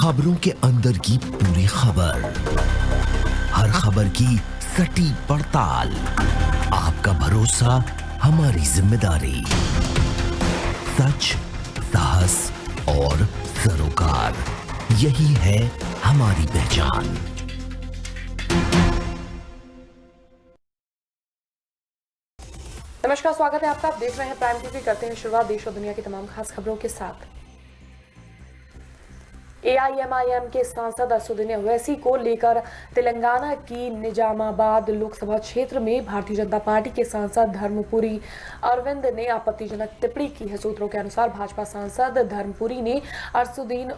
खबरों के अंदर की पूरी खबर, हर खबर की सटीक पड़ताल, आपका भरोसा हमारी जिम्मेदारी। सच, साहस और सरोकार, यही है हमारी पहचान। नमस्कार, स्वागत है आपका। आप देख रहे हैं प्राइम टीवी। करते हैं शुरुआत देश और दुनिया की तमाम खास खबरों के साथ। एआईएमआईएम के सांसद असदुद्दीन ओवैसी को लेकर तेलंगाना की निजामाबाद लोकसभा क्षेत्र में भारतीय जनता पार्टी के सांसद धर्मपुरी अरविंद ने आपत्तिजनक टिप्पणी की है। सूत्रों के अनुसार भाजपा सांसद धर्मपुरी ने असदुद्दीन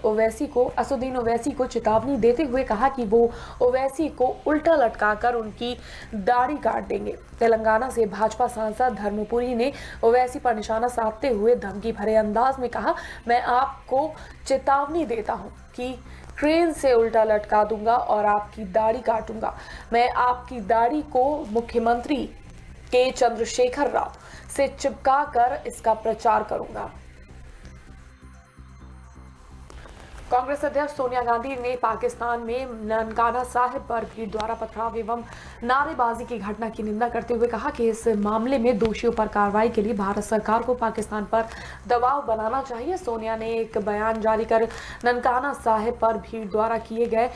ओवैसी को चेतावनी देते हुए कहा कि वो ओवैसी को उल्टा लटकाकर उनकी दाढ़ी काट देंगे। तेलंगाना से भाजपा सांसद धर्मपुरी ने ओवैसी पर निशाना साधते हुए धमकी भरे अंदाज में कहा, मैं आपको चेतावनी देता हूं कि क्रेन से उल्टा लटका दूंगा और आपकी दाढ़ी काटूंगा। मैं आपकी दाढ़ी को मुख्यमंत्री के चंद्रशेखर राव से चिपका कर इसका प्रचार करूंगा। कांग्रेस अध्यक्ष सोनिया गांधी ने पाकिस्तान में ननकाना साहिब पर भीड़ द्वारा पथराव एवं नारेबाजी की घटना की निंदा करते हुए कहा कि इस मामले में दोषियों पर कार्रवाई के लिए भारत सरकार को पाकिस्तान पर दबाव बनाना चाहिए। सोनिया ने एक बयान जारी कर ननकाना साहिब पर भीड़ द्वारा किए गए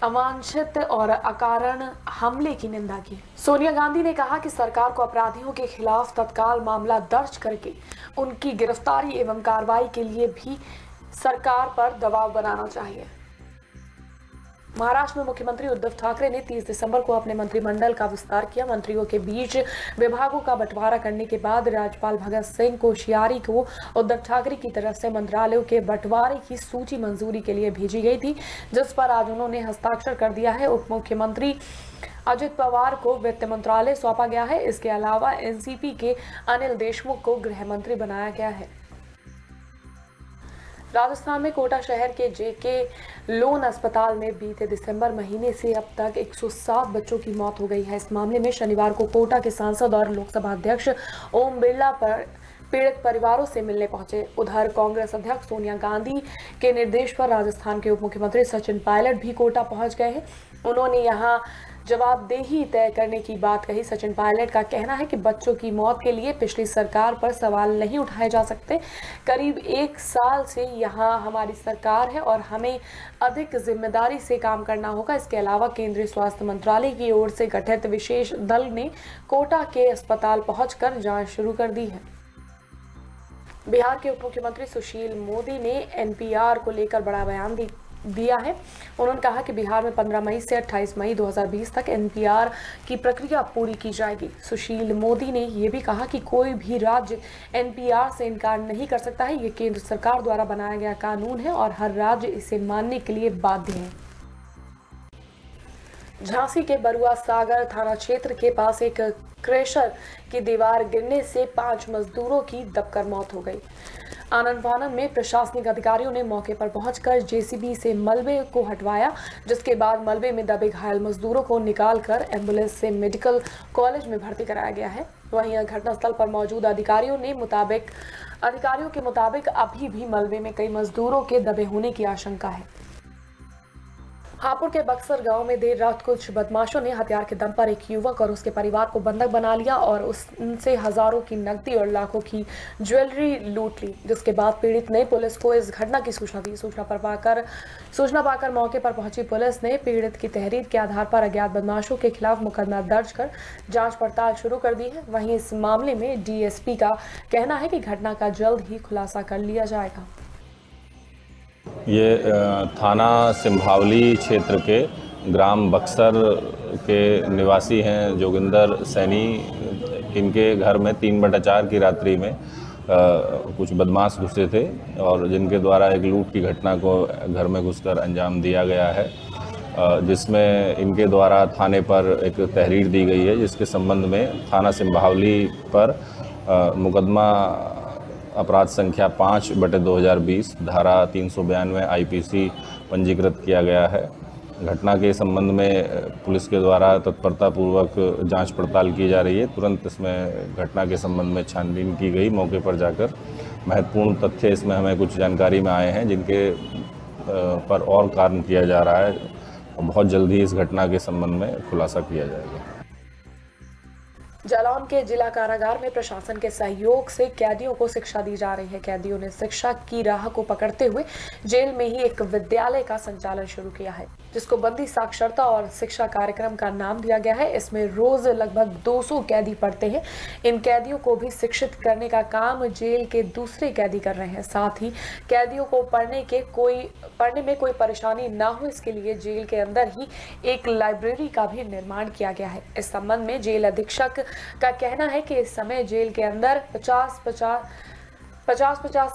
अवांछित और अकारण हमले की निंदा की। सोनिया गांधी ने कहा कि सरकार को अपराधियों के खिलाफ तत्काल मामला दर्ज करके उनकी गिरफ्तारी एवं कार्रवाई के लिए भी सरकार पर दबाव बनाना चाहिए। महाराष्ट्र में मुख्यमंत्री उद्धव ठाकरे ने 30 दिसंबर को अपने मंत्रिमंडल का विस्तार किया। मंत्रियों के बीच विभागों का बंटवारा करने के बाद राज्यपाल भगत सिंह कोश्यारी को उद्धव ठाकरे की तरफ से मंत्रालयों के बंटवारे की सूची मंजूरी के लिए भेजी गई थी, जिस पर आज उन्होंने हस्ताक्षर कर दिया है। उप मुख्यमंत्री अजित पवार को वित्त मंत्रालय सौंपा गया है। इसके अलावा एनसीपी के अनिल देशमुख को गृह मंत्री बनाया गया है। राजस्थान में कोटा शहर के जेके लोन अस्पताल में बीते दिसंबर महीने से अब तक 107 बच्चों की मौत हो गई है। इस मामले में शनिवार को कोटा के सांसद और लोकसभा अध्यक्ष ओम बिरला पर पीड़ित परिवारों से मिलने पहुंचे। उधर कांग्रेस अध्यक्ष सोनिया गांधी के निर्देश पर राजस्थान के उप मुख्यमंत्री सचिन पायलट भी कोटा पहुंच गए हैं। उन्होंने यहां जवाबदेही तय करने की बात कही। सचिन पायलट का कहना है कि बच्चों की मौत के लिए पिछली सरकार पर सवाल नहीं उठाए जा सकते। करीब 1 साल से यहाँ हमारी सरकार है और हमें अधिक जिम्मेदारी से काम करना होगा। इसके अलावा केंद्रीय स्वास्थ्य मंत्रालय की ओर से गठित विशेष दल ने कोटा के अस्पताल पहुंचकर जांच शुरू कर दी है। बिहार के उप मुख्यमंत्री सुशील मोदी ने एनपीआर को लेकर बड़ा बयान दिया है। उन्होंने कहा कि बिहार में 15 मई से 28 मई 2020 तक एनपीआर की प्रक्रिया पूरी की जाएगी। सुशील मोदी ने यह भी कहा कि कोई भी राज्य एनपीआर से इनकार नहीं कर सकता है। ये केंद्र सरकार द्वारा बनाया गया कानून है और हर राज्य इसे मानने के लिए बाध्य है। झांसी के बरुआ सागर थाना क्षेत्र के पास एक क्रेशर की दीवार गिरने से 5 मजदूरों की दबकर मौत हो गई। आनंद फानन में प्रशासनिक अधिकारियों ने मौके पर पहुंचकर जेसीबी से मलबे को हटवाया, जिसके बाद मलबे में दबे घायल मजदूरों को निकालकर एम्बुलेंस से मेडिकल कॉलेज में भर्ती कराया गया है। वहीं घटनास्थल पर मौजूद अधिकारियों के मुताबिक अभी भी मलबे में कई मजदूरों के दबे होने की आशंका है। हापुड़ के बक्सर गांव में देर रात कुछ बदमाशों ने हथियार के दम पर एक युवक और उसके परिवार को बंधक बना लिया और उनसे हजारों की नकदी और लाखों की ज्वेलरी लूट ली, जिसके बाद पीड़ित ने पुलिस को इस घटना की सूचना दी। सूचना पाकर मौके पर पहुंची पुलिस ने पीड़ित की तहरीर के आधार पर अज्ञात बदमाशों के खिलाफ मुकदमा दर्ज कर जांच पड़ताल शुरू कर दी है। वहीं इस मामले में डीएसपी का कहना है कि घटना का जल्द ही खुलासा कर लिया जाएगा। ये थाना सिंभावली क्षेत्र के ग्राम बक्सर के निवासी हैं जोगिंदर सैनी। इनके घर में 3/4 की रात्रि में कुछ बदमाश घुसे थे और जिनके द्वारा एक लूट की घटना को घर में घुसकर अंजाम दिया गया है, जिसमें इनके द्वारा थाने पर एक तहरीर दी गई है, जिसके संबंध में थाना सिंभावली पर मुकदमा अपराध संख्या 5/2020 धारा 392 आईपीसी पंजीकृत किया गया है। घटना के संबंध में पुलिस के द्वारा तत्परतापूर्वक जांच पड़ताल की जा रही है। तुरंत इसमें घटना के संबंध में छानबीन की गई। मौके पर जाकर महत्वपूर्ण तथ्य इसमें हमें कुछ जानकारी में आए हैं, जिनके पर और कार्य किया जा रहा है। बहुत जल्दी इस घटना के संबंध में खुलासा किया जाएगा। जालौन के जिला कारागार में प्रशासन के सहयोग से कैदियों को शिक्षा दी जा रही है। कैदियों ने शिक्षा की राह को पकड़ते हुए जेल में ही एक विद्यालय का संचालन शुरू किया है, जिसको बंदी साक्षरता और शिक्षा कार्यक्रम का नाम दिया गया है। इसमें रोज लगभग 200 कैदी पढ़ते हैं। इन कैदियों को भी शिक्षित करने का काम जेल के दूसरे कैदी कर रहे हैं। साथ ही कैदियों को पढ़ने में कोई परेशानी ना हो, इसके लिए जेल के अंदर ही एक लाइब्रेरी का भी निर्माण किया गया है। इस संबंध में जेल अधीक्षक का कहना है कि इस समय जेल के अंदर 50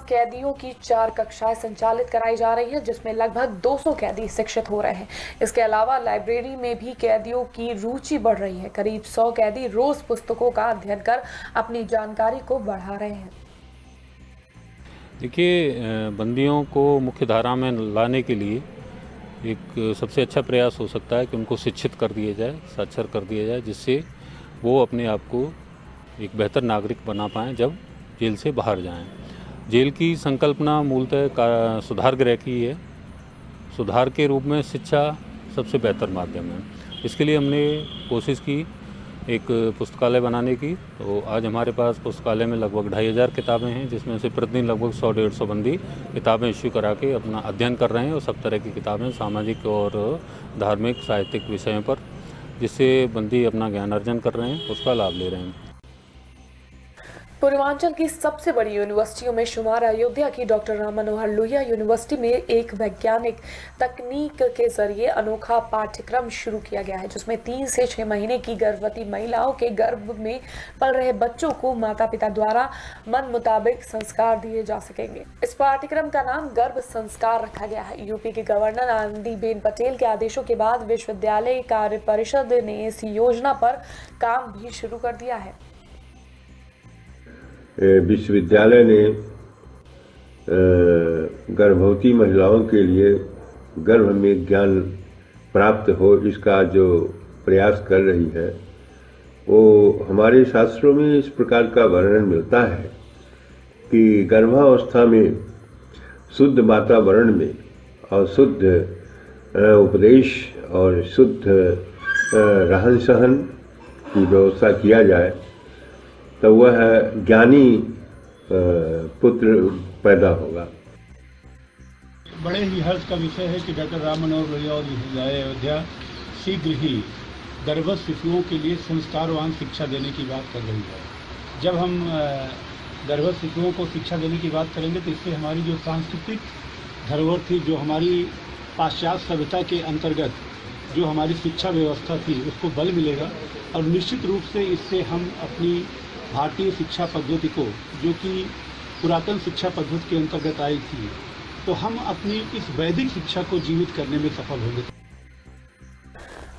कैदियों की 4 कक्षाएं संचालित कराई जा रही हैं, जिसमें लगभग 200 कैदी शिक्षित हो रहे हैं। इसके अलावा लाइब्रेरी में भी कैदियों की रुचि बढ़ रही है। करीब 100 कैदी रोज पुस्तकों का अध्ययन कर अपनी जानकारी को बढ़ा रहे हैं। देखिए, बंदियों को मुख्य धारा में लाने के लिए एक सबसे अच्छा प्रयास हो सकता है कि उनको शिक्षित कर दिया जाए, साक्षर कर दिया जाए, जिससे वो अपने आप को एक बेहतर नागरिक बना पाएँ जब जेल से बाहर जाएं। जेल की संकल्पना मूलतः सुधार गृह की है। सुधार के रूप में शिक्षा सबसे बेहतर माध्यम है। इसके लिए हमने कोशिश की एक पुस्तकालय बनाने की। तो आज हमारे पास पुस्तकालय में लगभग 2500 किताबें हैं, जिसमें से प्रतिदिन लगभग 100-150 बंदी किताबें इश्यू करा के अपना अध्ययन कर रहे हैं, और सब तरह की किताबें सामाजिक और धार्मिक साहित्यिक विषयों पर, जिससे बंदी अपना ज्ञान अर्जन कर रहे हैं, उसका लाभ ले रहे हैं। पूर्वांचल की सबसे बड़ी यूनिवर्सिटियों में शुमार अयोध्या की डॉक्टर राम मनोहर लोहिया यूनिवर्सिटी में एक वैज्ञानिक तकनीक के जरिए अनोखा पाठ्यक्रम शुरू किया गया है, जिसमें 3 से 6 महीने की गर्भवती महिलाओं के गर्भ में पल रहे बच्चों को माता पिता द्वारा मन मुताबिक संस्कार दिए जा सकेंगे। इस पाठ्यक्रम का नाम गर्भ संस्कार रखा गया है। यूपी के गवर्नर आनंदीबेन पटेल के आदेशों के बाद विश्वविद्यालय कार्य परिषद ने इस योजना पर काम भी शुरू कर दिया है। विश्वविद्यालय ने गर्भवती महिलाओं के लिए गर्भ में ज्ञान प्राप्त हो, इसका जो प्रयास कर रही है, वो हमारे शास्त्रों में इस प्रकार का वर्णन मिलता है कि गर्भावस्था में शुद्ध वातावरण में और शुद्ध उपदेश और शुद्ध रहन सहन की व्यवस्था किया जाए तो वह ज्ञानी पुत्र पैदा होगा। बड़े ही हर्ष का विषय है कि डॉक्टर राम मनोहर लोहिया और विश्वविद्यालय अयोध्या शीघ्र ही गर्भवत शिशुओं के लिए संस्कारवान शिक्षा देने की बात कर रही है। जब हम गर्भवत शिशुओं को शिक्षा देने की बात करेंगे तो इससे हमारी जो सांस्कृतिक धरोहर थी, जो हमारी पाश्चात्य सभ्यता के अंतर्गत जो हमारी शिक्षा व्यवस्था थी, उसको बल मिलेगा। और निश्चित रूप से इससे हम अपनी भारतीय शिक्षा पद्धति को, जो कि पुरातन शिक्षा पद्धति के अंतर्गत आई थी, तो हम अपनी इस वैदिक शिक्षा को जीवित करने में सफल होंगे।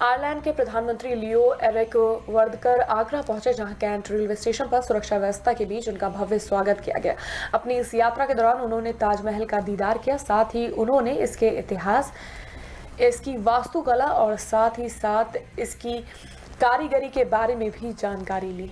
आयरलैंड के प्रधानमंत्री लियो एरिक वर्दकर आगरा पहुंचे, जहां कैंट रेलवे स्टेशन पर सुरक्षा व्यवस्था के बीच उनका भव्य स्वागत किया गया। अपनी इस यात्रा के दौरान उन्होंने ताजमहल का दीदार किया। साथ ही उन्होंने इसके इतिहास, इसकी वास्तुकला और साथ ही साथ इसकी कारीगरी के बारे में भी जानकारी ली।